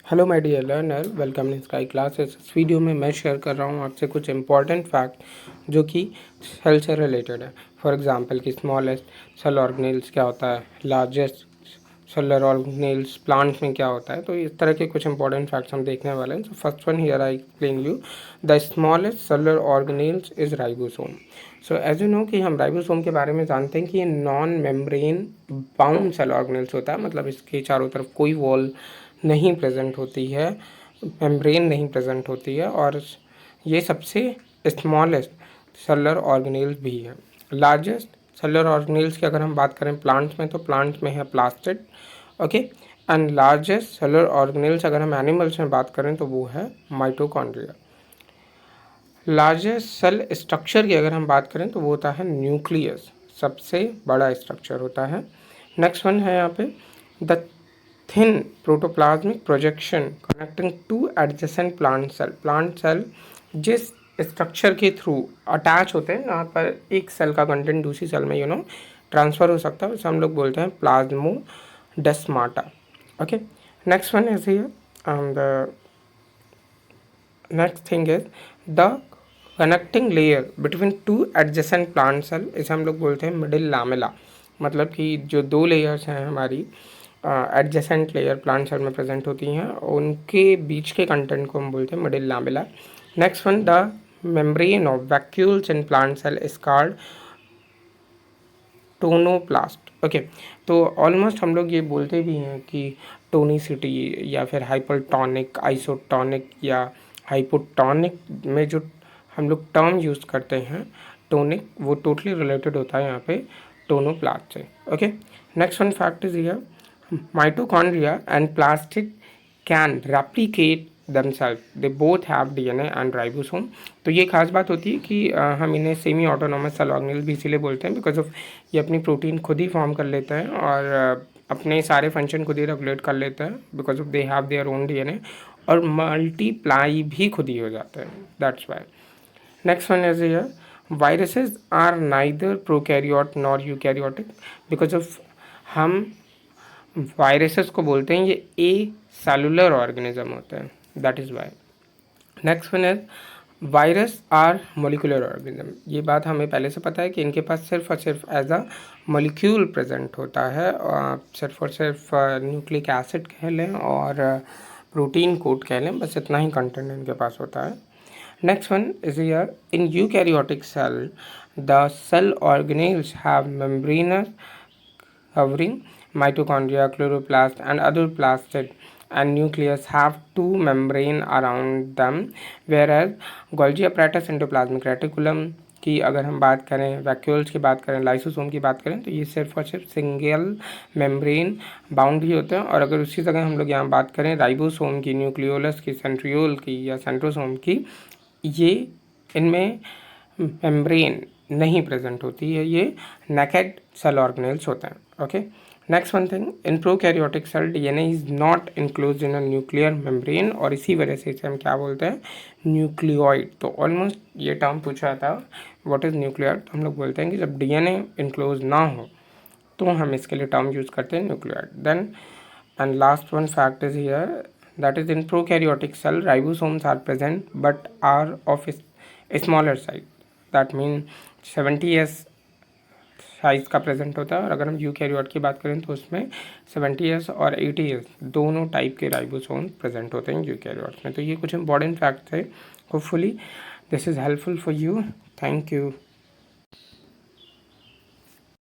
Hello my dear learner, welcome in Sky Classes. इस video में मैं शेयर कर रहा हूँ आपसे कुछ इंपॉर्टेंट फैक्ट जो कि सेल से रिलेटेड है। फॉर एग्जांपल कि स्मॉलेस्ट सेल ऑर्गेनेल्स क्या होता है, लार्जेस्ट सेलर ऑर्गेनेल्स प्लांट्स में क्या होता है। तो इस तरह के कुछ इंपॉर्टेंट फैक्ट्स हम देखने वाले हैं। So first one here I explain you the smallest cellular organelles is ribosome. So as you know कि हम राइबोसोम के बारे में जानते हैं कि ये non membrane bound cell organelles होता है, मतलब इसके चारों तरफ कोई वॉल नहीं प्रेजेंट होती है, मेम्ब्रेन नहीं प्रेजेंट होती है, और ये सबसे स्मॉलेस्ट सेलुलर ऑर्गेनेल्स भी है। लार्जेस्ट सेलुलर ऑर्गेनेल्स की अगर हम बात करें प्लांट्स में, तो प्लांट्स में है plastid, okay. And largest cellular organelles अगर हम एनिमल्स में बात करें तो वो है माइटोकॉन्ड्रिया। लार्जेस्ट सेल स्ट्रक्चर की अगर हम बात करें तो वो होता है न्यूक्लियस, सबसे बड़ा स्ट्रक्चर होता है। नेक्स्ट वन है यहाँ पे the thin protoplasmic projection connecting to adjacent plant cell. Plant cell जिस स्ट्रक्चर के थ्रू अटैच होते हैं, यहाँ पर एक सेल का कंटेंट दूसरी सेल में ट्रांसफ़र हो सकता है, उसे हम लोग बोलते हैं plasmodesmata, okay. Next one is here and the next thing is the connecting layer between two adjacent plant cell, इसे हम लोग बोलते हैं मिडिल लैमेला। मतलब कि जो दो लेयर्स हैं हमारी एडजेसेंट लेयर प्लांट सेल में प्रेजेंट होती हैं, उनके बीच के कंटेंट को हम बोलते हैं middle lamella. Next one the membrane of vacuoles in plant cell is called tonoplast, okay. तो ऑलमोस्ट हम लोग ये बोलते भी हैं कि टोनिसिटी या फिर हाइपरटोनिक, आइसोटोनिक या हाइपोटोनिक में जो हम लोग टर्म यूज़ करते हैं टोनिक, वो टोटली रिलेटेड होता है यहाँ पे टोनोप्लास्ट से, okay. Next one fact is here mitochondria and plastic can replicate themselves, they both have DNA and ribosome। तो ये खास बात होती है कि हम इन्हें सेमी ऑटोनोमस सेल ऑर्गेनेल भी इसीलिए बोलते हैं बिकॉज ऑफ ये अपनी प्रोटीन खुद ही फॉर्म कर लेते हैं और अपने सारे फंक्शन खुद ही रेगुलेट कर लेते हैं because of they have their own DNA, और मल्टीप्लाई भी खुद ही हो जाते हैं, that's why. Next one is here viruses are neither prokaryote nor eukaryotic because of हम वायरसेस को बोलते हैं ये ए सेलुलर ऑर्गेनिज्म होते हैं, that is why. Next one is virus are molecular organism. ये बात हमें पहले से पता है कि इनके पास सिर्फ और सिर्फ एज अ मोलिक्यूल प्रेजेंट होता है, सिर्फ और सिर्फ न्यूक्लिक एसिड कह लें और प्रोटीन कोड कह लें, बस इतना ही कंटेंट इनके पास होता है। Next one is here in eukaryotic cell the cell organelles have membranous covering mitochondria, chloroplast and other plastid and nucleus have two membrane around them, whereas Golgi apparatus endoplasmic reticulum की अगर हम बात करें, vacuoles की बात करें, lysosome की बात करें, तो ये सिर्फ और सिर्फ सिंगल मेम्ब्रेन बाउंड ही होते हैं। और अगर उसी जगह हम लोग यहाँ बात करें राइबोसोम की, न्यूक्लियोलस की, सेंट्रियोल की या सेंट्रोसोम की, ये इनमें मेम्ब्रेन नहीं प्रेजेंट होती है, ये नेकेड सेल ऑर्गेनेल्स होते हैं, okay. Next one thing in prokaryotic cell DNA is not enclose in a nuclear membrane, और इसी वजह से इसे हम क्या बोलते हैं, न्यूक्लियोइड। तो ऑलमोस्ट ये टर्म पूछा था व्हाट इज़ न्यूक्लियोइड, तो हम लोग बोलते हैं कि जब DNA इंक्लोज ना हो तो हम इसके लिए टर्म यूज़ करते हैं nucleoid. Then and last one fact is here that is in prokaryotic cell ribosomes are present but are of smaller size, that means 70s size का प्रेजेंट होता है। और अगर हम यूकैरियोट की बात करें तो उसमें 70s और 80s दोनों टाइप के राइबोसोम प्रेजेंट होते हैं यूकैरियोट्स में। तो ये कुछ इंपॉर्टेंट फैक्ट थे, hopefully this is helpful for you, thank you.